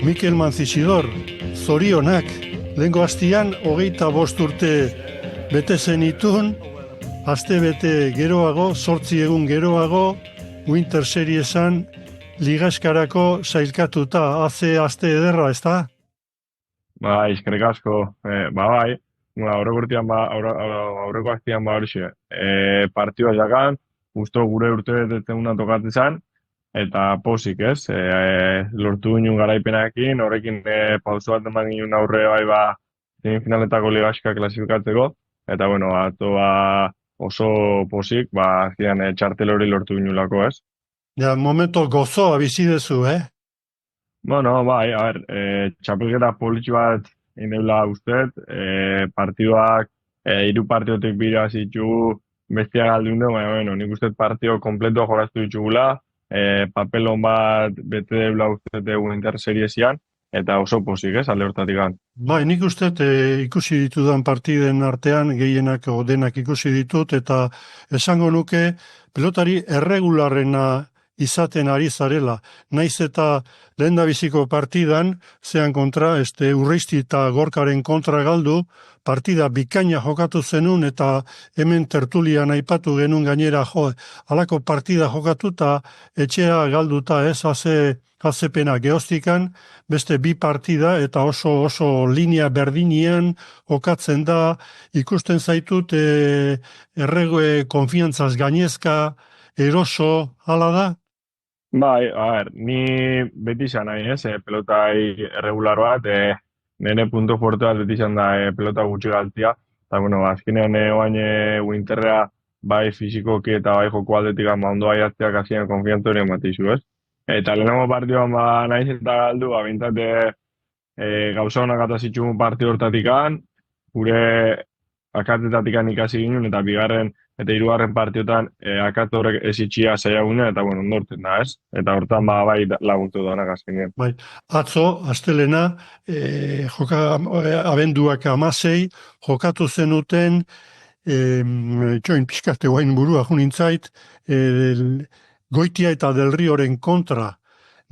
Mikel Mancisidor, zorionak, lehengo hastian 25 urte bete zenitun, aste bete geroago, 8 egun geroago, Winter Seriesan ligaskarako sailkatuta, aste ederra, ez da? Bai, eskerrik asko, bai, aurreko hastian horixe, partioa jakan, justo gure urte betetzeguna tokatzen zen, eta posik ez, lortu ginen garaipenarekin, horrekin pauso bat eman ginen aurre bai semifinaletako ligaxka klasifikatzeko, eta bueno, atoa oso posik, azkenean txartel hori lortu ginulako ez. Ja, momento gozoa bizi dezu, Bueno, bai, txapelketa politxu bat indeula ustet, partiduak, 3 partiotik bira zitu bestia galdunde, baina, bueno, nik ustet partio kompletua joraztu ditugula, papelon bat bete deula ustet Winter Seriesian, eta oso posik, alde hortatik gan. Bai, nik uste ikusi ditudan partiden artean, gehienak denak ikusi ditut, eta esango nuke pelotari erregularrena izaten ari zarela. Naiz eta lehendabiziko partidan, zean kontra, Urreisti eta Gorkaren kontra galdu, partida bikaina jokatu zenun, eta hemen tertulian aipatu genuen gainera, halako partida jokatu eta etxea galduta ez, haze pena geoztikan, beste 2 partida eta oso linea berdinean jokatzen da, ikusten zaitut erregue konfiantzaz gainezka, eroso, hala da? Bai, ni beti izan nahi, pelotai erregular bat, nire punto fuerte bat beti izan da pelota gutxi galtzia, eta bueno, azkenean oain Winterrea bai fizikoki eta bai joko aldetik ondo baiatzeak hasien konfiantza hori ematizu, ez? Eta lehenengo partioan nahiz eta galdu, bintzat gauza honak atazitxun partio hortatik gure akatzetatik ikasi ginen, eta bigarren eta 3. partiotan akatz horrek ezitxia zaiagunen, eta bueno, ondortzen da, ez? Eta hortan bai laguntu doanak azkenean. Bai, atzo, astelena, abenduak 16, jokatu zenuten, join pixkate guain burua junintzait, Goitia eta Del Rioren kontra,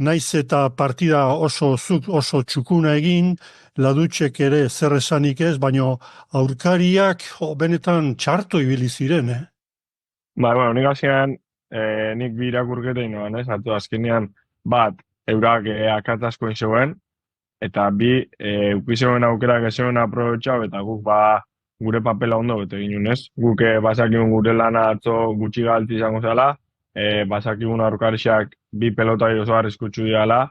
naiz eta partida oso txukuna egin, Ladutxek ere zer esanik ez, baina aurkariak benetan txarto ibili ziren, Bai, bueno, nik azkenean, nik bi irakurketa inoan, ez? Azkenean, bat, eurak akatz asko inzeuen, eta bi, ukizeuen aukerak ezeuen aprobetxau, eta guk gure papela ondo bete ginen, ez? Guk basakigun gure lana atzo gutxi galti izango zela, basakigun aurkarixak 2 pelota oso arriskutsu diala,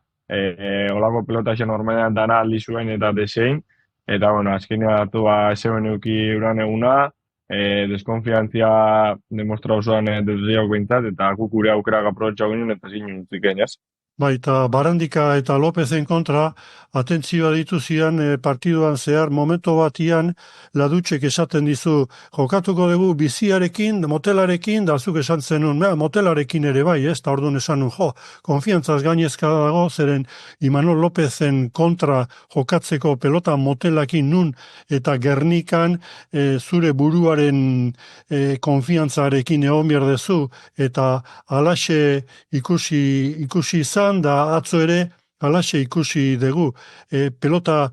olako pelota esan normalean dana aldi zuen eta desein, eta bueno, azkenean atu ezeuen euki euran eguna, deskonfiantzia demostrau zuan desriak behintzat, eta guk gure aukerak aprobetxau ginen eta zinen utzik ez? Bai, eta Barandika eta Lopezen kontra, atentzioa dituzian partiduan zehar, momento batian, Ladutxek esaten dizu, jokatuko dugu biziarekin, motelarekin, da zuk esan zenun, motelarekin ere bai, ez, eta orduan esan nun, konfiantzaz gainezka dago, zeren Imanol Lopezen kontra jokatzeko pelota motelakin nun, eta Gernikan zure buruaren konfiantzarekin egon berdezu, eta alaxe ikusi izan, da atzo ere alaxe ikusi dugu. Pelota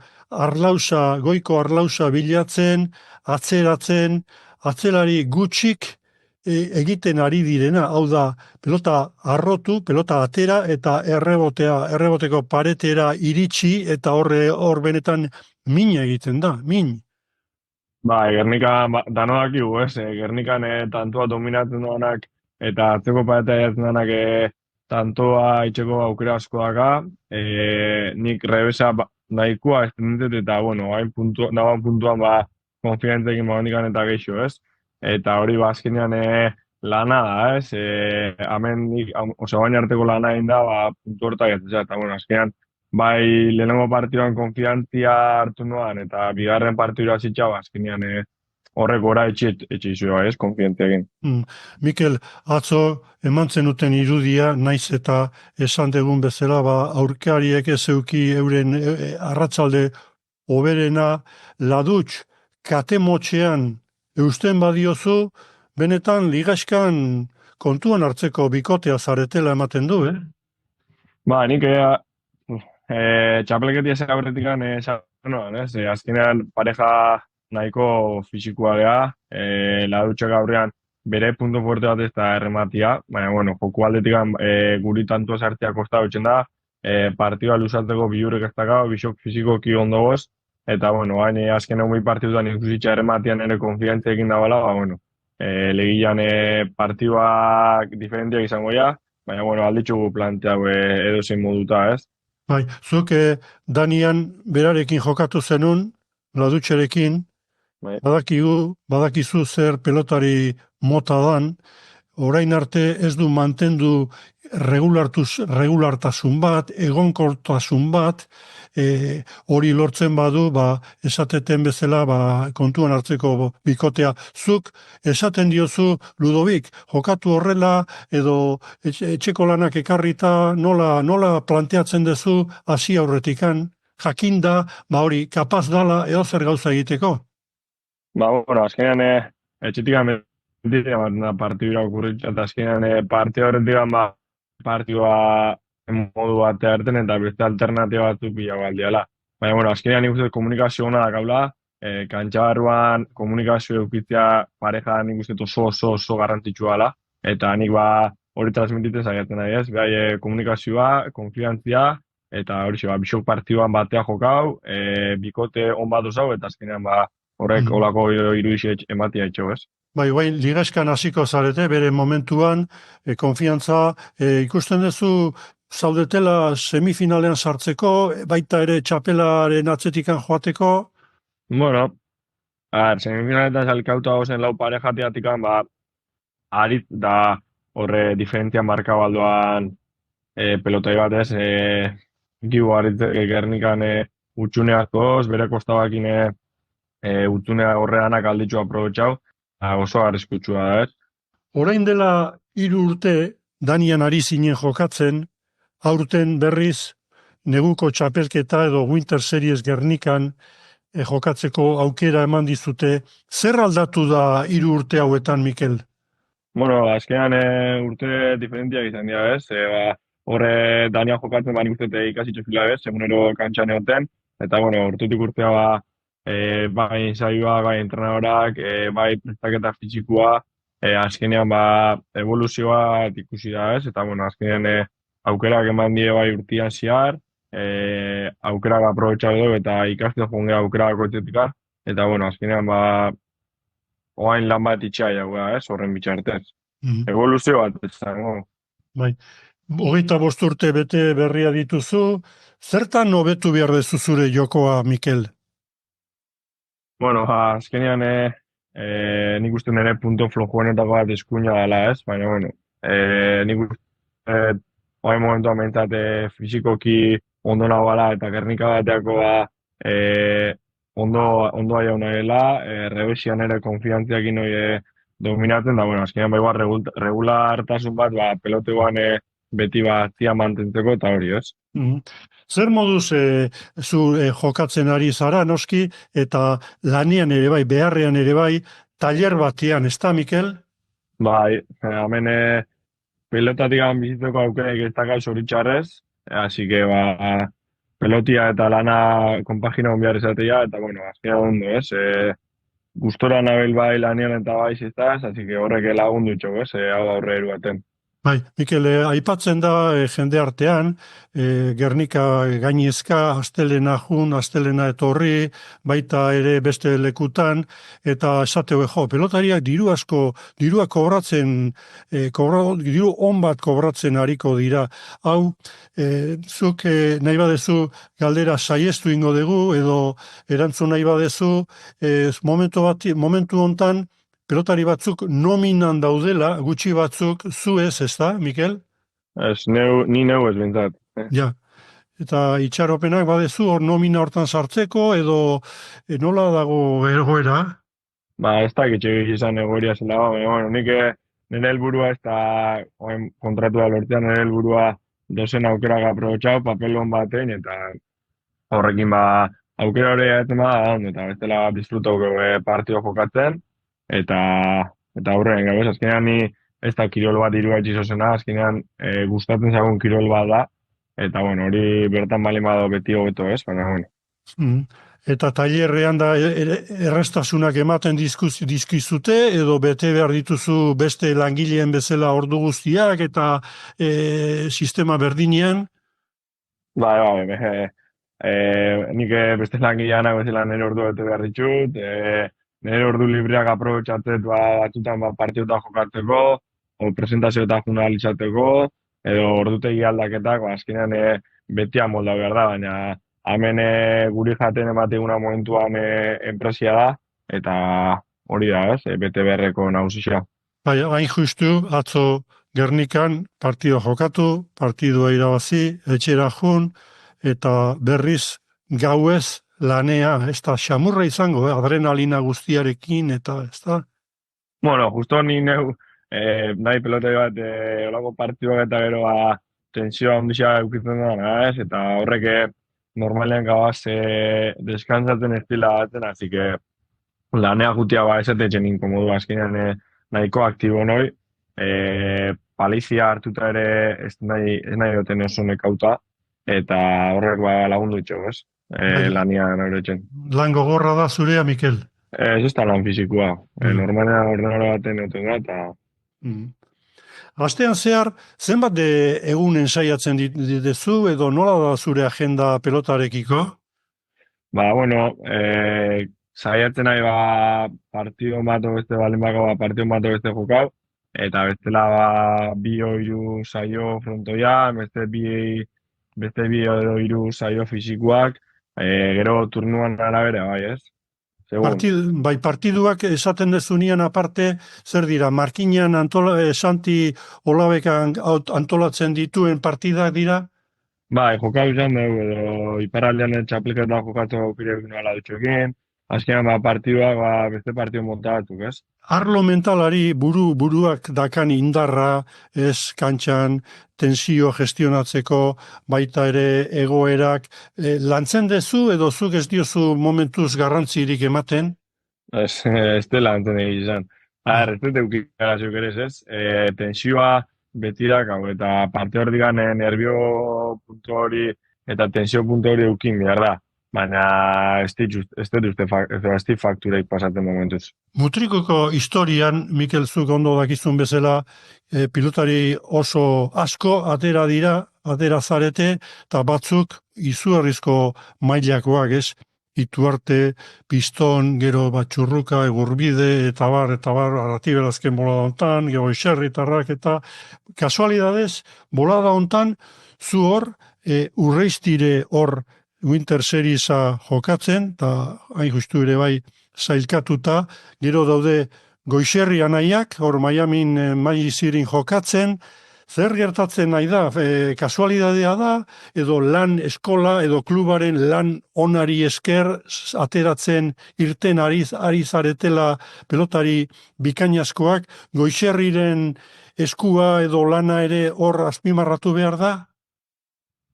goiko arlausa bilatzen, atzeratzen, atzelari gutxik egiten ari direna, hau da, pelota arrotu, pelota atera eta erreboteko paretera iritsi eta hor benetan min egiten da, min. Gernika danoak igu, Gernikan tantua dominatzen duanak eta atzeko paretea jatzen duanak tantoa itxeko aukera asko daka, nik rebesa nahikoa estendetet eta, bueno, dagoan puntuan konfiantzekin momendikan eta geixo, ez? Eta hori azkenean lana da, ez? Hemen nik, baina arteko lana egin da, puntu hortak jatzen, eta, bueno, azkenean, bai lehenengo partiduan konfiantzia hartu nuan, eta bigarren partidura zitxau, azkenean horrek gora etxizua, ez, konfientziakin. Mikel, atzo eman zenuten irudia, naiz eta esan degun bezala, aurkariek ez euki euren arratzalde oberena, Ladutx katemotxean eusten badiozu, benetan ligaskan kontuan hartzeko bikotea zaretela ematen du, Nik Txapelketia zen aurretik noan, ez? Azkenean pareja nahiko fisikoa gea, ladutxo gaurrean bere punto fuerte bat ez da errematia, baina, bueno, joku aldetik guri tanto sartzea kosta dutxen da, partidua luzatzeko biurek ez dakau, bisok fizikoki ondo goz, eta, bueno, hain azken egun partidutan ikusitza errematian ere konfiantzia egin da bala, ba, bueno, legian partiduak diferentiak izango ja, baina, bueno, alditxugu planteau edo zein moduta, ez? Bai, zuk Danian berarekin jokatu zenun, ladutxerekin, Bai. badakizu zer pelotari mota dan, orain arte ez du mantendu regulartasun bat, egonkortasun bat, hori lortzen badu, esateten bezala, kontuan hartzeko bikotea. Zuk esaten diozu, Ludovik, jokatu horrela, edo etxeko lanak ekarrita, nola planteatzen duzu hasi aurretikan, jakinda, hori, kapaz dala, edo zer gauza egiteko? Bueno, azkenean etxetik mentira bat da partidura okurritza, eta azkenean partida horretik partidua modu bat erten eta beste alternatiba batzuk bila baldiala. Baina, bueno, azkenean nik uste komunikazio hona da gaula, kantxabarruan komunikazio eukitzea pareja nik uste oso garrantzitsua dela, eta nik hori transmititzen saiatzen nahi ez, behai komunikazioa, konfiantzia, eta hori bisok partiduan batea jokau, bikote on bat osau, eta azkenean horrek olako irudixe ematia etxo, ez? Bai, ligaskan hasiko zarete, bere momentuan, konfiantza, ikusten duzu zaudetela semifinalean sartzeko, baita ere txapelaren atzetikan joateko? Bueno, semifinaletan salkauta zen lau parejatiatikan, arit da horre diferentzia marka baldoan pelotai bat ez, gibu arit Gernikan utxune askoz, bere kostabakin utxune horreanak alditxu aprobetxau, oso arriskutsua da, ez? Orain dela 3 urte Danian ari zinen jokatzen, aurten berriz neguko txapelketa edo Winter Series Gernikan jokatzeko aukera eman dizute. Zer aldatu da 3 urte hauetan, Mikel? Bueno, azkenean urte diferentiak izan dira, ez? Horre Danian jokatzen nik uste ikasitxo fila, ez? Egunero kantxan egoten, eta, bueno, urtetik urtea bai ensaioa, bai entrenadorak, bai prestaketa fizikoa, azkenean evoluzioa ikusi da, ez? Eta, bueno, azkenean aukerak eman die bai urtian ziar, aukerak aprobetxau dugu eta ikastea jongea aukerak oitzetikar, eta, bueno, azkenean oain lan bat itxai hau, ez? Horren bitxartez. Evoluzio bat, ez zango. Bai, 25 urte bete berria dituzu, zertan hobetu behar dezu zure jokoa, Mikel? Bueno, azkenean nik uste nire punto flojuenetako bat eskuina dela, ez? Baina, bueno, nik uste oain momentua mentzat fizikoki ondo nagoala eta Gernika bateako ondo aia unarela, rebesian ere konfiantziakin hori dominatzen, da, bueno, azkenean regulartasun bat, peloteoan beti zia mantentzeko eta hori, ez? Zer moduz zu jokatzen ari zara, noski, eta lanean ere bai, beharrean ere bai, taller batean, ez da, Mikel? Bai, hemen pelotatik bizitzeko aukerak ez dakal zoritxarrez, así que pelotia eta lana konpagina behar izatea, eta, bueno, azkenean ondo, ez? Gustora nabel bai lanean eta bai ziztaz, así que horrek lagundu txok, ez? Hau aurre eruaten. Bai, Mikel, aipatzen da jende artean, Gernika gainezka, astelena jun, astelena etorri, baita ere beste lekutan, eta esateu pelotariak dirua kobratzen, diru on bat kobratzen hariko dira. Hau, zuk nahi badezu galdera saiestu ingo dugu, edo erantzun nahi badezu, momentu hontan, pelotari batzuk nominan daudela, gutxi batzuk zu ez da, Mikel? Ni neu ez bintzat. Ja, eta itxaropenak badezu hor nomina hortan sartzeko, edo nola dago egoera? Ez da kitxik izan egoeria zela, bueno, nik nire helburua ez da kontratua lortzean nire helburua dozen aukerak aprobetxau, papelon batein, eta horrekin aukera hori egiten eta bestela disfrutau partio jokatzen, eta horren, gau, azkenean ni ez da kirol bat irua etxizozena, azkenean gustatzen zagun kirol bat da, eta bueno, hori bertan bali bado beti hobeto, ez? Baina, bueno. Mm. Eta tailerrean da errestasunak ematen dizkizute edo bete behar dituzu beste langileen bezala ordu guztiak eta sistema berdinean? Bai, nik beste langileanak bezala nire ordu bete behar ditut, nire ordu libreak aprobetxatzet batzutan partiduta jokatzeko, o presentazioetan jurnalizateko, edo ordutegi aldaketak, azkenean beti amolda behar da, baina hemen guri jaten emateguna momentuan enpresia da, eta hori da, ez, bete beharreko nausisia. Bai, hain justu, atzo Gernikan partido jokatu, partidua irabazi, etxera jun, eta berriz gauez lanea, ez da xamurra izango, adrenalina guztiarekin, eta ez da. Bueno, justo ni neu, nahi pelotari bat, olako partiduak eta gero tensioa ondixea eukitzen da, ez? Eta horrek normalean gabaz deskantzatzen estila batzen, así que lanea jutia ez etetzen inkomodu azkenean nahiko aktibo noi, palizia hartuta ere ez nahi duten oso nekauta, eta horrek lagundu itxo, ez? Lanian horretzen. Lan gogorra da zurea, Mikel? Ez da lan fizikoa. Normalean ordenara baten euten da, eta... Astean zehar, zenbat de egun ensaiatzen dituzu edo nola da zure agenda pelotarekiko? Bueno, saiatzen nahi partido mato beste baldin bako partido mato beste jokau, eta bestela bi o hiru saio frontoia, beste bi o hiru saio fisikoak, gero turnuan arabera, bai, ez? Partiduak esaten dezunean aparte, zer dira, Markinan Santi Olabekan antolatzen dituen partidak dira? Bai, jokau izan dugu, edo iparraldean txapelketan jokatu aukire ala dutxokin, azkenean partiduak beste partidu montatuk, ez? Arlo mentalari buruak dakan indarra, ez kantxan, tensio gestionatzeko, baita ere egoerak, lantzen dezu edo zuk ez diozu momentuz garrantzirik ematen? Ez dela lantzen izan. Ez dut eukikara zuk ere ez, tensioa betirak hau, eta parte hor digan nervio puntu hori eta tensio puntu hori eukin behar da. Baina ez dut uste faktureik pasatzen momentuz. Mutrikuko historian, Mikel zuk ondo dakizun bezala, pilotari oso asko atera zarete, eta batzuk izugarrizko mailakoak, ez? Ituarte, Piston, gero Batxurruka, Egurbide, eta bar, Aratibel azken bolada hontan, gero Ixerritarrak, eta kasualidadez, bolada hontan, zu hor, Urreiztire hor Winter Seriesa jokatzen, eta hain justu ere bai zailkatuta, gero daude Goixerri anaiak, hor Miamin Magizirin jokatzen, zer gertatzen nahi da, kasualidadea da, edo lan eskola, edo klubaren lan onari esker ateratzen irten ari zaretela pelotari bikainazkoak, Goixerriren eskua edo lana ere hor azpimarratu behar da?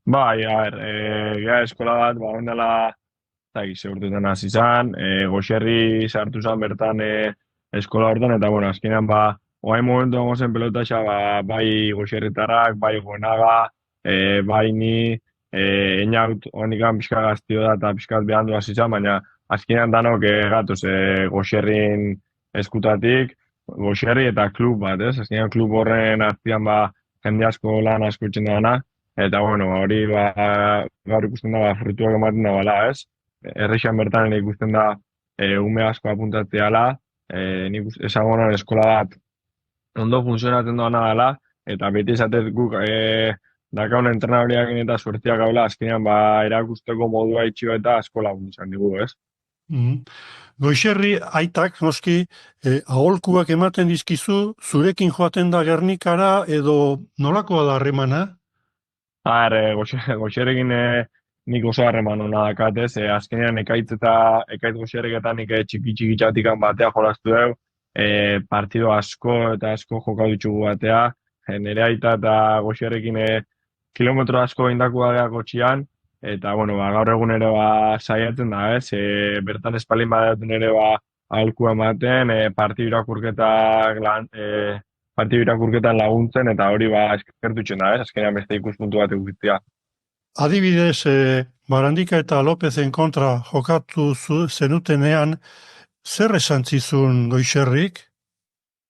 Bai, eskola bat, ondela, ze urtetan hasi izan, Goixerri sartu zen bertan eskola hortan, eta bueno, azkenean oain momentu dago zen pelota bai Goixerritarrak, bai Goenaga, bai ni, einaut, oanikan pixka gaztio da eta pixkat behandu hasi izan, baina azkenean danok gatoz Goixerrin eskutatik, Goixerri eta klub bat, ez? Azkenean klub horren azpian jende asko lan asko itxen dana, eta bueno, hori gaur ikusten da frutuak ematen da bala, ez? Errexan bertan ikusten da ume asko apuntatzeala, nik esagonan eskola bat ondo funtzionatzen doana dela, eta beti esatet guk dakaun entrenadoriak eta suertiak gaula, azkenean erakusteko modua itxio eta eskola izan digu, ez? Goixerri aitak, noski, aholkuak ematen dizkizu, zurekin joaten da Gernikara edo nolakoa da harremana? Goixerrekin nik oso harreman hona dakatez, azkenean ekaitz Goixerreketan nik txiki txatikan batea jolaztu dugu, partido asko eta asko jokau ditugu batea, nire aita eta Goixerrekin kilometro asko indakua geha kotxian, eta bueno, gaur egun ere saiatzen da, ez? Bertan espalin badatzen ere aholkua ematen, partidu irakurketan laguntzen, eta hori eskertutzen da, ez? Azkenean beste ikuspuntu bat egukitzea. Adibidez, Barandika eta Lopezen kontra jokatu zenutenean, zer esan zizun Goixerrik?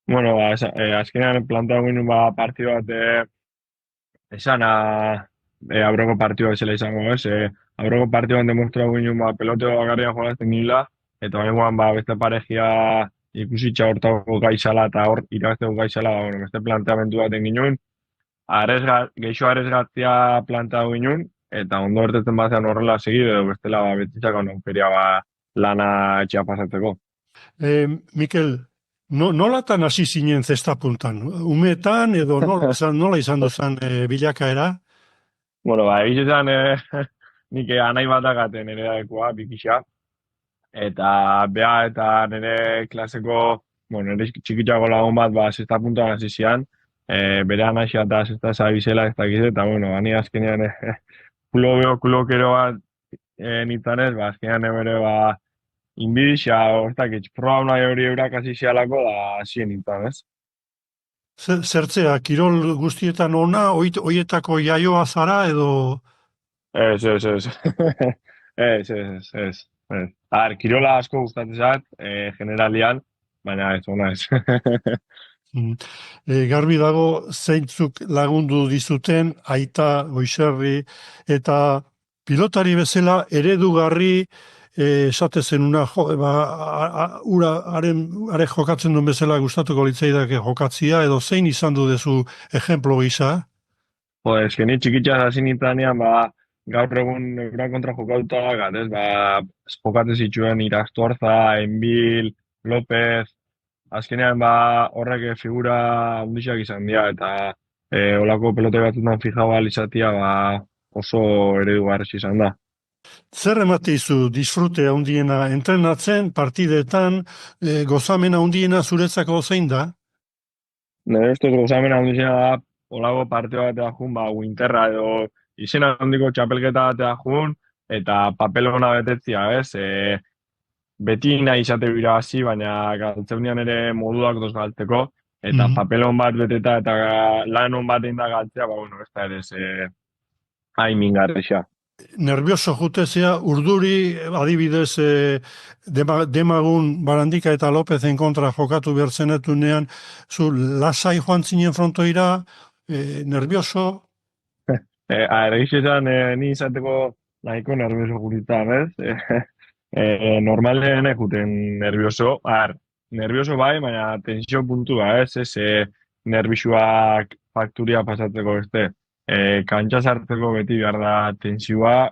Bueno, azkenean plantatu ginen partido bat esan aurreko partidoa zela izango, ez? Aurreko partidoan demostratu ginen pelote bakarrian jolazten nila, eta horrengoan beste parejia ikusitxa hortako gaizala eta hor irabazteko gaizala, bueno, beste planteamendu baten ginen, geixo aresgatzia plantatu ginen, eta ondo ertetzen bazean horrela segi, edo bestela betitzako naukeria lana etxea pasatzeko. Mikel, nolatan hasi zinen zesta puntan? Umetan edo nola izan duzan bilakaera? Bueno, egizetan nik anai bat agaten nire daikoa, bikisa, eta beha eta nire klaseko, bueno, nire txikitxako lagun bat, zesta puntan hasi zian, bere anaixia eta zesta zabizela ez dakiz, eta bueno, ani azkenean kulokero bat nintzen ez, azkenean ebere inbidixa, oztakitz, proba nahi hori eurak hasi zialako, da hasien nintzen ez. Zertzea, kirol guztietan ona, oietako jaioa zara edo... Ez. Kirola asko gustatzen zait, generalian, baina ez, ona ez. Garbi dago zeintzuk lagundu dizuten, Aita, Goixerri, eta pilotari bezala eredugarri esate zenuna, are jokatzen duen bezala gustatuko litzaidake jokatzia, edo zein izan du dezu ejemplo gisa? Ni txikitxas hasi nintanean, gaur egun eurak kontra jokatuta dakat, ez? Jokatzen zituen Irastorza, Enbil, López, azkenean horrek figura hundixak izan dira, eta olako pelote batzutan fijau izatea oso eredugarri izan da. Zer ematizu disfrute handiena entrenatzen, partidetan, gozamena handiena zuretzako zein da? Nire ustez gozamena handiena da, olako partio batea jun, Winterra edo izena handiko txapelketa batea jun, eta papelona betetzia, ez? Beti nahi izate bira hasi, baina galtzeunean ere moduak doz galtzeko, eta papelon bat beteta eta lanon bat egin da galtzea, ez da ere hain mingarrixa. Nervioso jutezea, urduri, adibidez, demagun Barandika eta Lopezen kontra jokatu behar zenetunean, zu lasai joan zinen frontoira, nervioso? Egizetan, ni izateko nahiko nervioso guritan, ez? Normalen juten nervioso, nervioso bai, baina tensio puntua, ez? Nerviosuak fakturia pasatzeko beste. Kantxa sartzeko beti behar da tensioa,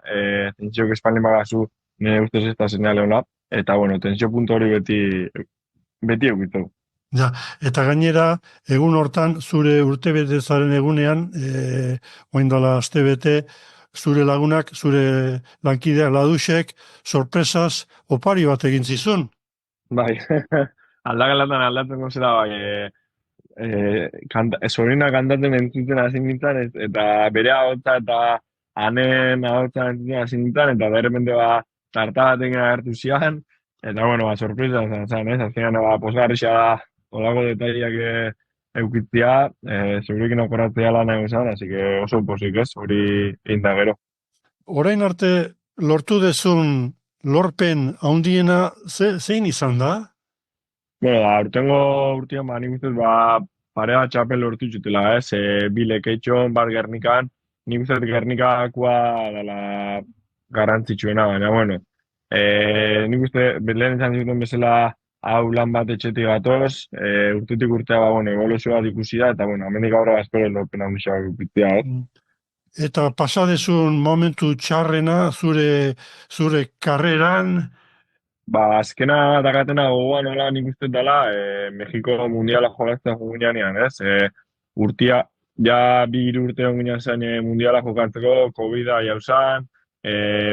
tensiok espalin bagazu nire ustez ez da seinale hona, eta tensio puntu hori beti eukitzu. Ja, eta gainera, egun hortan, zure urtebetezaren egunean, oindala astebete, zure lagunak, zure lankideak ladusek, sorpresaz, opari bat egin zizun. Bai, aldagalatan aldatzen gozera, sorina kantatzen entzuten hasi nintzen, eta bere ahotza eta anen ahotza entzuten hasi nintzen, eta derrepente tarta bat egin agertu zian, eta sorpresa zen, ez? Azkenean posgarrixa da olako detaileak eukitzia, segurekin okoratzea lan egin zen, así que oso posik ez, hori inda gero. Orain arte lortu dezun lorpen handiena zein izan da? Urtean nik ustez parea txapel lortu zutela, ez? Bi Lekeitxon, bat Gernikan, nik ustez Gernikakoa dela garrantzitsuena, baina, nik uste lehen izan zuten bezala hau lan bat etxetik gatoz, urtetik urtea evoluzio bat ikusi da, eta amendik aurra espero lorpen handixak ukitzea, Eta pasadezun momentu txarrena zure karreran? Azkena dakatena gogoan nola nik uste dela, Mexiko mundiala jolazten jugunean, ez? Urtia, ja 2 urte onginean zen mundiala jokatzeko, COVID-a jauzan,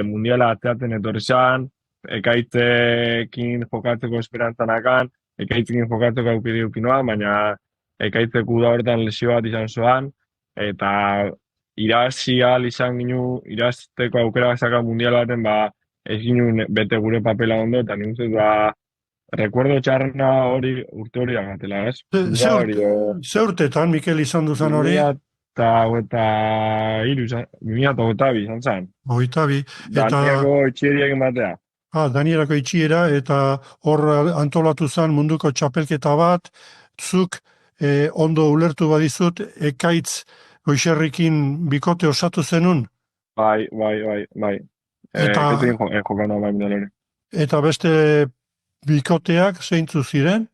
mundiala atzeatzen etorri zen, ekaitzekin jokatzeko esperantzanakan, ekaitzekin jokatzeko aukiri ukinoa, baina ekaitzeko da horretan lesio bat izan zoan, eta irazteko aukera bazaka mundial baten, ez ginen bete gure papela ondo, eta nik uste rekuerdo txarrena urte hori agatela, ez? Ze urtetan, Mikel, izan duzan hori? 2022 izan zen. Hogeita bi. Eta Daniako itxieri egin batea. Danierako itxiera, eta hor antolatu zen munduko txapelketa bat, zuk ondo ulertu badizut, Ekaitz Goixerrikin bikote osatu zenun, Bai. Eta- Ekaitzekin jokana bai hori. eta beste bikoteak zeintzu ziren,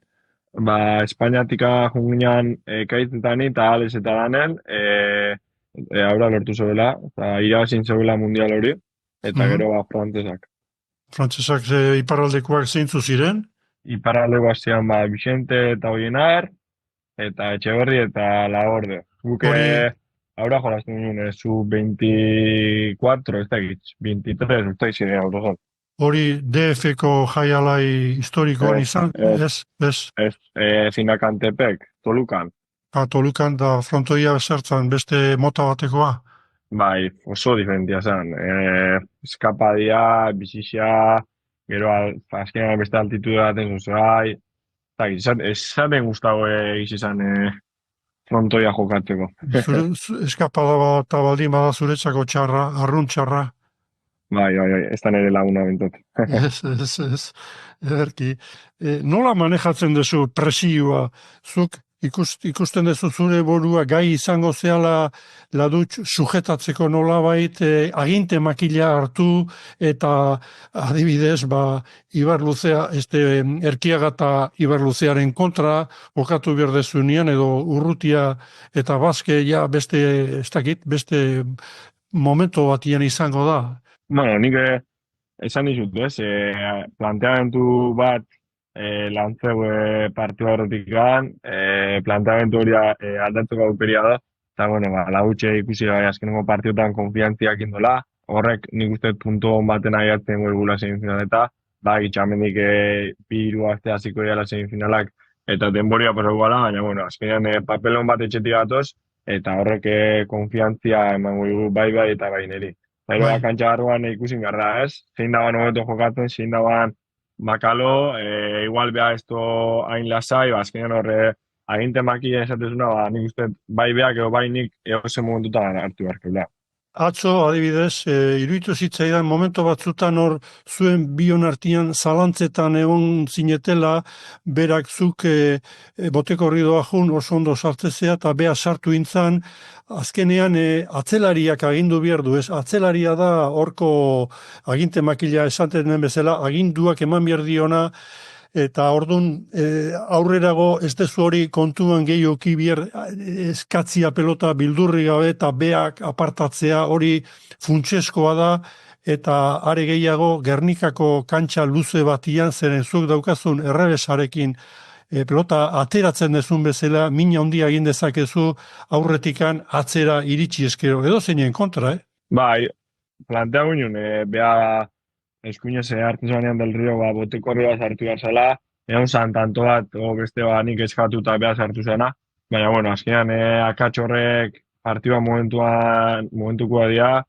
Espainiatika junginan Ekaitzetani eta Alex eta Danen, aurra lortu zebela, eta irabazin zebela mundial hori, eta Mhm. gero frantzesak. frantsesak iparraldekoak zeintzu ziren, Iparraldeko hastean Vicente eta Oienar, eta Etxeberri eta Laborde. Guk Hori- aurra jolazten ginen, zu 24, ez da egitz, 23, ez da izan aurra. hori DF-ko jaialai historikoan Ez, izan, ez. ez, Ez, Zinakantepek, Tolukan. Tolukan da frontoia zertzan beste mota batekoa. Bai, oso diferentia zen. Eskapadia, bizizia, gero azkenean beste altitude baten zuzai. Esaten guztago izan frontoia jokatzeko. Eskapada bat eta baldin bada zuretzako txarra, arrunt txarra. Bai, ez da nire laguna bintot. Ez, ederki. Nola manejatzen duzu presioa? Zuk ikusten duzu zure burua gai izango zehala ladutx sujetatzeko nolabait aginte makila hartu eta adibidez Ibarluzea, Erkiaga eta Ibarluzearen kontra okatu behar dezunean edo Urrutia eta Baske ja beste, ez dakit, beste momento batian izango da. Bueno, nik esan dizut, ez? Planteamendu bat lantzeu partiu horretik planteamendu hori aldatzeko aukeria da. Eta, bueno, lautxe ikusi bai azkenengo partiotan konfiantziak indola. Horrek nik uste puntu baten aiatzen goigula semifinaleta. Itxamendik bi hiru aste hasiko dira semifinalak eta denboria pasako gala, baina, bueno, azkenean papelon bat etxetik gatoz, eta horrek konfiantzia emango digu bai eta bai niri. Pero kantxa barruan ikusin garra, ez? Zein daban momentu jokatzen, zein daban makalo, igual beha esto hain lasai, azkenean horre aginte makia esatezuna, nik uste bai beak edo bai nik egozen momentutan hartu beharkela. Atzo, adibidez, iruditu zitzaidan momentu batzutan hor zuen bion artian zalantzetan egon zinetela, berak zuk boteko ridoa jun oso ondo sartzezea eta beha sartu intzan, azkenean atzelariak agindu behar du, ez? Atzelaria da horko aginte makila esaten den bezala, aginduak eman behar diona, eta ordun aurrerago ez dezu hori kontuan gehioki bier eskatzia pelota bildurri gabe eta beak apartatzea hori funtseskoa da, eta are gehiago Gernikako kantxa luze batian zeren zuk daukazun errebesarekin pelota ateratzen dezun bezala mina handia egin dezakezu aurretikan atzera iritsi eskero, edo zeinen kontra, Bai, plantea guinun, beha eskuinez hartzen zanean del rio, boteko horrela sartu behar zela, egon zan tanto bat, beste nik eskatu eta beha sartu zena, baina, bueno, azkenean akatz horrek partidua momentukoa dira,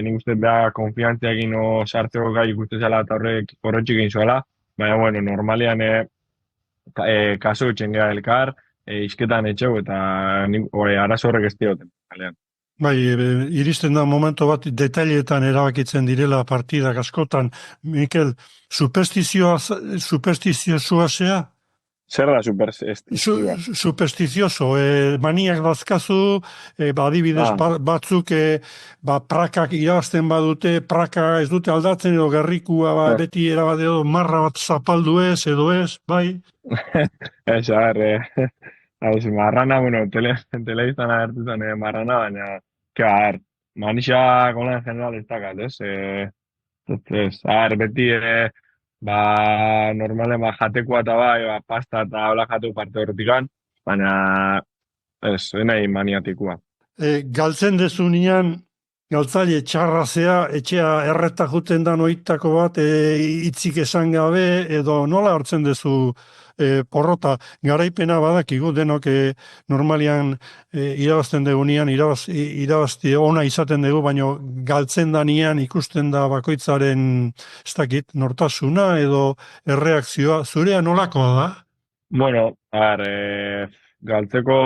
nik uste beha konfiantziakin sartzeko gai ikuste zela eta horretxik egin zuela, baina, bueno, normalean kaso etxen gara elkar, isketan etxeu eta arazo horrek ez dioten. Bai, iristen da momentu bat detailetan erabakitzen direla partidak askotan. Mikel, superstiziosoa zea? Zer da superstizioa? Superstizioso, maniak dazkazu, adibidez batzuk prakak irabazten badute, praka ez dute aldatzen edo gerrikua beti erabate edo marra bat zapaldu edo ez, bai? Ez, marrana, bueno, telebiztan agertu zen marrana, baina, manixak online general ez dakat, ez? Beti normalen jatekoa eta pasta eta hola jateko parte horretikan, baina ez, nahi maniatikoa. Galtzen dezunean, galtzaile txarrazea, etxea erreta juten da noitako bat, hitzik esan gabe, edo nola hartzen dezu porrota, garaipena badakigu denok normalian irabazten degunean, irabazti ona izaten dugu, baina galtzen danean ikusten da bakoitzaren ez dakit, nortasuna edo erreakzioa, zurea nolakoa da? Bueno, galtzeko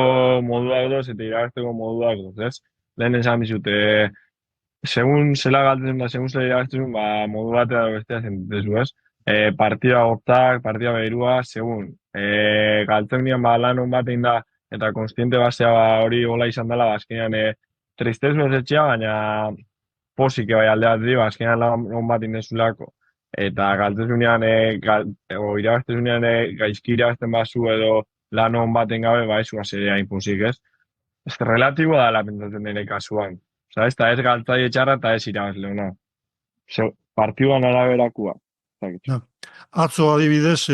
moduak doz eta irabazteko moduak doz, ez? Lehen esan dizut, segun zela galtzen da, segun zela irabazten, ba, modu bat edo bestea sentitezu, ez? Partida hortak, partida behirua, segun. Galtzen dian, ba, lan hon bat egin da, eta konstiente basea ba, hori gola izan dela, ba, azkenean, tristezu ez etxea, baina posik bai alde bat dio, azkenean lan hon bat indezulako. Eta galtzezunean, irabaztezunean gaizki irabazten bazu edo lan hon baten gabe, ba, ezu azerea inposik, ez? Ez que relatiboa da pentsatzen nire kasuan. Osa, ez da ez galtzaile txarra eta ez irabazle ona. Partiduan araberakua. Ja. Atzo adibidez,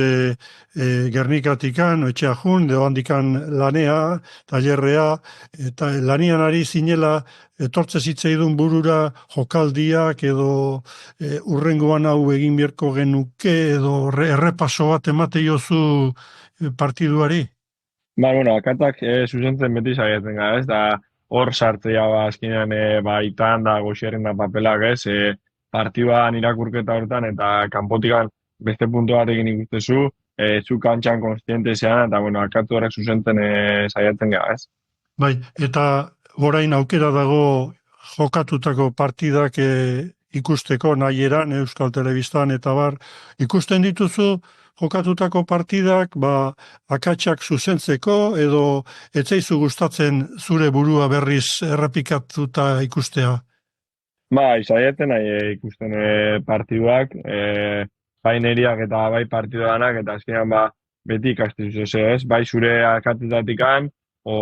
Gernikatikan, etxea jun, edo handikan lanea, tailerrea, eta lanian ari zinela, etortze zitzaidun burura jokaldiak edo urrengoan hau egin bierko genuke edo errepaso bat emate jozu partiduari? Ba, bueno, akatak zuzentzen beti saiatzen gara, ez? Da, hor sartzea ba, azkenean baitan da goxiaren da papelak, ez? Partiduan irakurketa hortan eta kanpotikan beste puntu batekin ikustezu, zu kantxan konstiente zean, eta, bueno, akatu horrek zuzentzen saiatzen gara, ez? Bai, eta orain aukera dago jokatutako partidak ikusteko nahieran, Euskal Telebistan eta bar, ikusten dituzu jokatutako partidak, ba, akatsak zuzentzeko edo etzaizu gustatzen zure burua berriz errepikatuta ikustea? Bai, saiatzen nahi ikusten partiduak, bai neriak eta bai partiduanak, eta azkenean ba, beti ikastizu ez, bai zure akatutatikan, o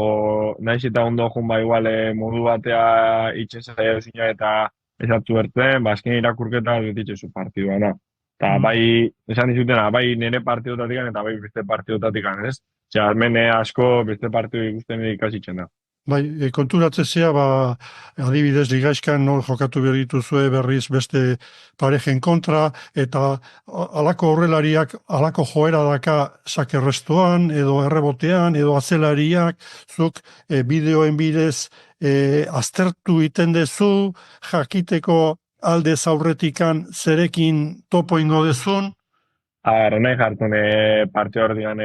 naiz eta ondo joan ba igual modu batea itxen zaila duzina eta ezatzu bertzen, ba, azkenean irakurketa beti itxezu partiduana. Eta bai, esan dizutena, bai nire partidotatikan eta bai beste partidotatikan, ez? Osea, hemen asko beste partidu ikusten ikasitzen da. Bai, konturatzea, ba, adibidez, ligaizkan nol jokatu behar dituzue berriz beste parejen kontra, eta alako horrelariak, alako joera daka sakerrestoan, edo errebotean, edo azelariak, zuk bideoen bidez aztertu iten dezu, jakiteko aldez aurretikan zerekin topo ingo dezun? Nahi jartzen parte hor digan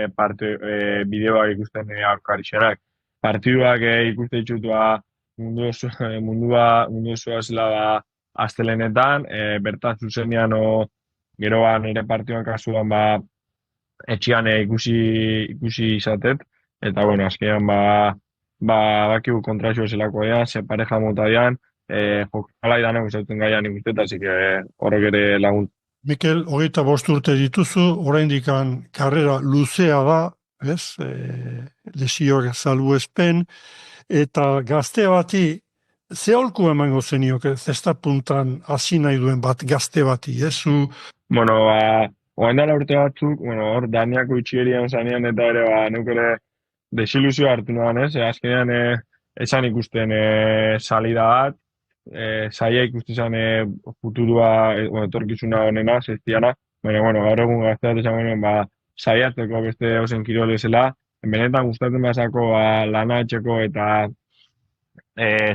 bideoak ikusten aurkarixenak. Partiduak ikuste ditutua mundu osoa zela da astelenetan, bertan zuzenean geroan nire partioan kasuan ba etxian ikusi izatet, eta bueno, azkenean bakiu kontraxo zelako dian, ze pareja mota dian, jokalai danak gustatzen gaian ikustet, así que horrek ere lagun. Mikel, 25 urte dituzu, oraindikan karrera luzea da, ez? Lesioak salbuespen, eta gazte bati, ze holku emango zenioke, zesta puntan hasi nahi duen bat gazte bati, ez? Bueno, oain dala urte batzuk, hor Daniako itxierian zanean eta ere, neuk ere desilusio hartu noan, ez? Azkenean esan ikusten salida bat, saia ikusten futurua, etorkizuna honena, zestiana, baina, gaur egun gazte bat esan saiatzeko beste ozen kirolezela, benetan gustatzen basako lana etxeko eta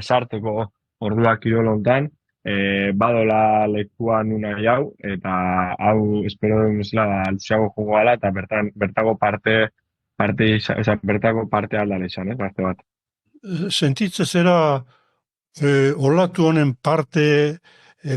sartzeko orduak kirolontan, badola lekua nuna jau, eta hau espero duen bezala luzeago jogo gala, eta bertako parte aldale izan, gazte bat. Sentitze zera olatu honen parte,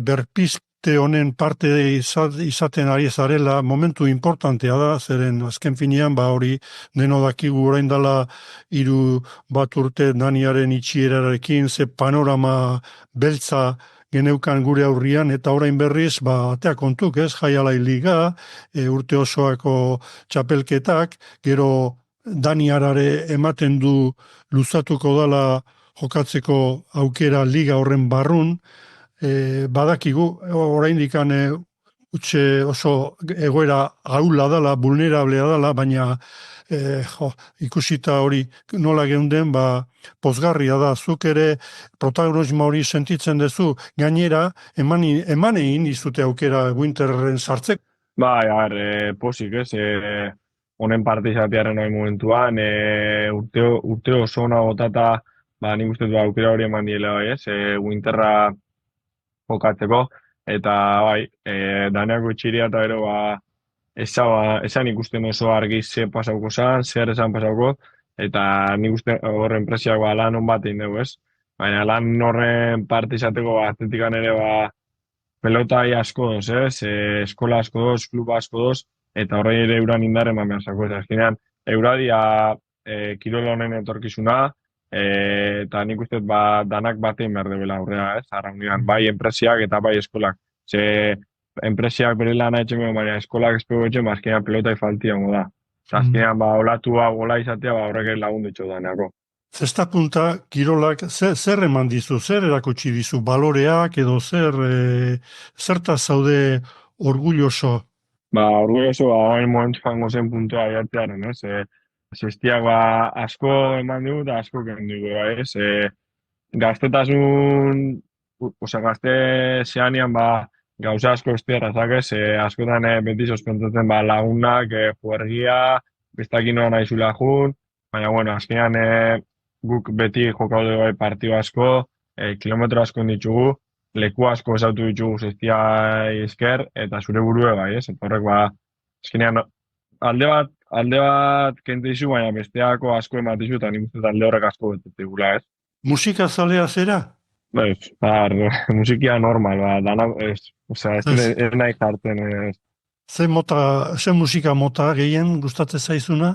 berpizte honen parte izaten ari zarela, momentu importantea da, zeren azken finean, hori deno dakigu orain dela 3 urte Daniaren itxierarekin, ze panorama beltza geneukan gure aurrian, eta orain berriz, atea kontuk, ez, Jaialai Liga, urte osoako txapelketak, gero Daniarare ematen du luzatuko dela jokatzeko aukera liga horren barrun, badakigu, oraindikan utxe oso egoera ahula dela, vulnerablea dela, baina ikusita hori nola geunden, pozgarria da, zuk ere protagonismo hori sentitzen duzu, gainera, eman egin izute aukera Winterren sartzeko. Posik, ez, honen parte izatearen hori momentuan, urte oso ona botata, nik uste du aukera hori eman diela, ez, Winterra jokatzeko, eta Daniako itxiria eta ero, esan ikusten oso argi ze pasauko zan, zer esan pasauko, eta nik uste horren presiak lan on bat egin dugu, ez? Baina lan horren parte izateko atletikan ere pelota asko doz, ez? Eskola asko doz, klub asko doz, eta horrein ere euran indarren eman behar zako. Eta azkenean, euradia kirol honen etorkizuna, eta nik uste danak batein behar debela aurrera, ez? Arraunian, bai enpresiak eta bai eskolak. Ze enpresiak bere lana etxen baina eskolak espego etxen, azkenean pelota faltia da. Eta azkenean, olatua gola izatea, horrek lagundu etxo daneako. Zesta punta, kirolak, zer eman dizu, zer erakutsi dizu, baloreak edo zertaz zaude orgulloso? Orgulloso, hain momentu fango zen puntua aiartearen, ez? Zestiak asko eman dugu eta asko kendu dugu, ez? Gaztetasun, gazte zeanian, gauza asko estiarra zakez, askotan beti sospentzatzen lagunak, juergia, bestakin noa nahi zula jun, baina, bueno, azkenean guk beti jokau dugu partio asko, kilometro asko ditugu, leku asko esautu ditugu zestia esker, eta zure burue bai, ez? Eta horrek azkenean, alde bat kente izu, baina besteako asko ematizu, eta nik uste alde horrek asko betetik gula, ez? Musika zalea zera? Ez, musikia normal, dana, ez nahi jartzen, ez. Ze musika mota gehien gustatzen zaizuna?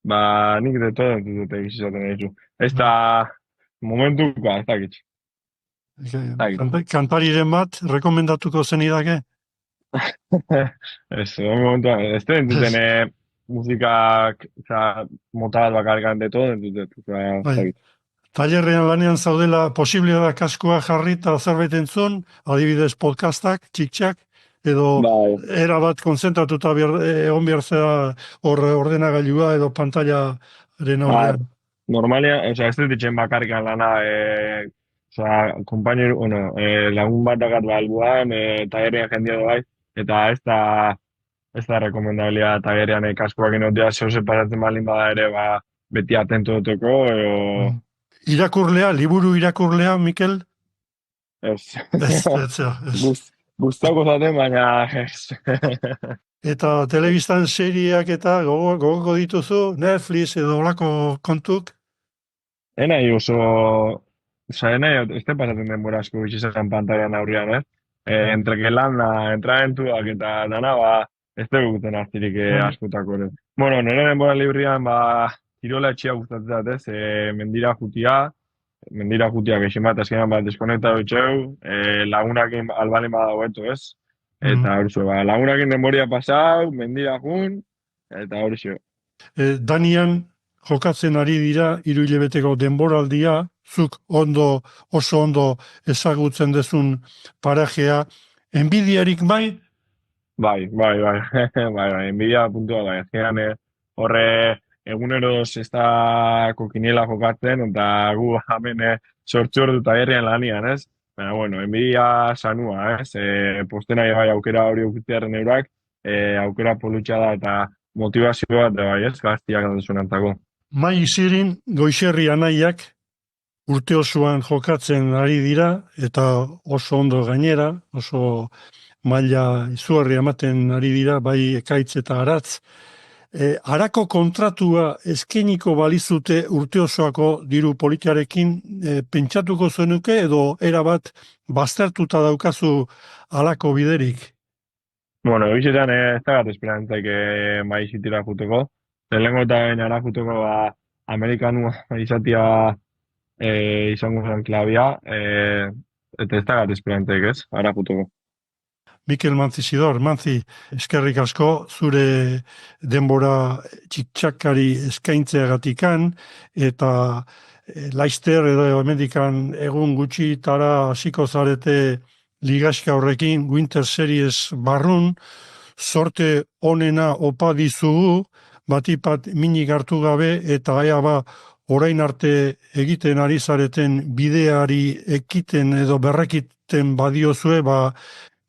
Nik de todo dut egizizaten egizu. Ez da, momentuka, ez dakit. Kantariren bat, rekomendatuko zenidake? Ez den duten musikak mota bat bakarkan de todo dut. Tailerrean lanean zaudela posiblea da kaskoa jarri eta zerbait entzun, adibidez podcastak, txik-txak, edo erabat konzentratuta egon behar zera ordenagailua edo pantailaren aurrean. Normalia, ez dut ditzen bakarrikan lana, lagun bat dakat albuan, tailerrean jendia bai, eta ez da rekomendabilia tailerrean kaskoak inotea zehose pasatzen balin bada ere, beti atento duteko, Irakurlea, liburu irakurlea, Mikel? Ez. Ez. Gustako zaten, baina ez. Eta telebistan serieak eta gogoko dituzu, Netflix edo olako kontuk? Enai oso... ez te pasatzen denbora asko bitxizan pantailan aurrian, ez? Entreke lana, entramentuak eta dana, ez te guten aztirik askotako, ez? Bueno, nire denbora librian, kirola etxea gustatzen ez? Mendira jutia gexen bat, azkenean deskonekta dutxeu, lagunakin albalen badagoetu, ez? Eta hori zo, lagunakin denboria pasau, mendira jun, eta hori zo. Danian jokatzen ari dira, 3 hilabeteko denboraldia, zuk oso ondo ezagutzen dezun parajea, enbidiarik bai? Bai, enbidia puntua bai, azkenean horre eguneroz ez da kokiniela jokatzen, eta gu hemen sortzu ordu taierrian lanian, ez? Baina, bueno, enbidia sanua, ez? Posten nahi bai aukera hori ukitzearen eurak, aukera polutxa da eta motivazio bat, bai, ez? Gaztiak aldezunantako. Mai Isirin Goixerri anaiak urte osoan jokatzen ari dira, eta oso ondo gainera, oso maila izugarri ematen ari dira, bai ekaitz eta aratz. Arako kontratua eskeniko balizute urte osoako diru politiarekin pentsatuko zenuke edo erabat baztertuta daukazu halako biderik? Bueno, egizetan ez da bat esperantzaik mai zitira juteko. Lehenko eta ara juteko Amerikanua izatia izango zen klabia, eta ez da bat esperantzaik ez, ara juteko. Mikel Mantzizidor, Mantzi, eskerrik asko, zure denbora txiktsakari eskaintzeagatikan, eta Laister edo hemendikan egun gutxitara hasiko zarete ligaxka horrekin, Winter Series barrun, sorte onena opa dizugu, batipat minik hartu gabe, eta orain arte egiten ari zareten bideari ekiten edo berrekiten badiozue,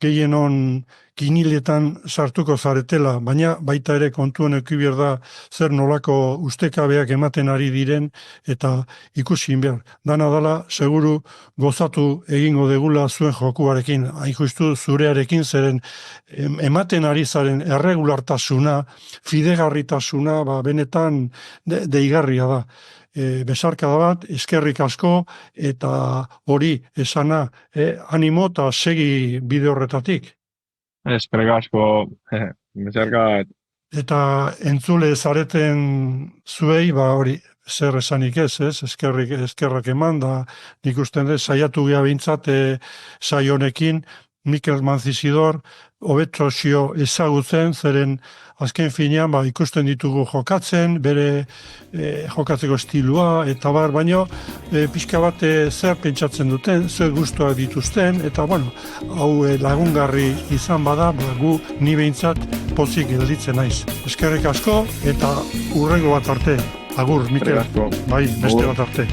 gehienon kiniletan sartuko zaretela, baina baita ere kontuan eduki behar da zer nolako ustekabeak ematen ari diren eta ikusi behar. Dana dala, seguru gozatu egingo degula zuen jokuarekin, hain justu zurearekin zeren ematen ari zaren erregulartasuna, fidegarritasuna, benetan deigarria da. Besarkada bat, eskerrik asko, eta hori esana animo eta segi bide horretatik. Eskerrik asko, besarkada bat. Eta entzule zareten zuei, hori, zer esanik ez, eskerrak eman, da nik usten dut, saiatu gea bintzat, saio honekin, Mikel Manzizidor, hobetxo ezagutzen, zeren azken finean ikusten ditugu jokatzen, bere jokatzeko estilua, eta baino pixka bat zer pentsatzen duten, zer gustuak dituzten, eta hau lagungarri izan bada, gu ni behintzat pozik gelditzen naiz. Eskerrik asko, eta hurrengo bat arte. Agur, Mikel. Bai, beste bat arte.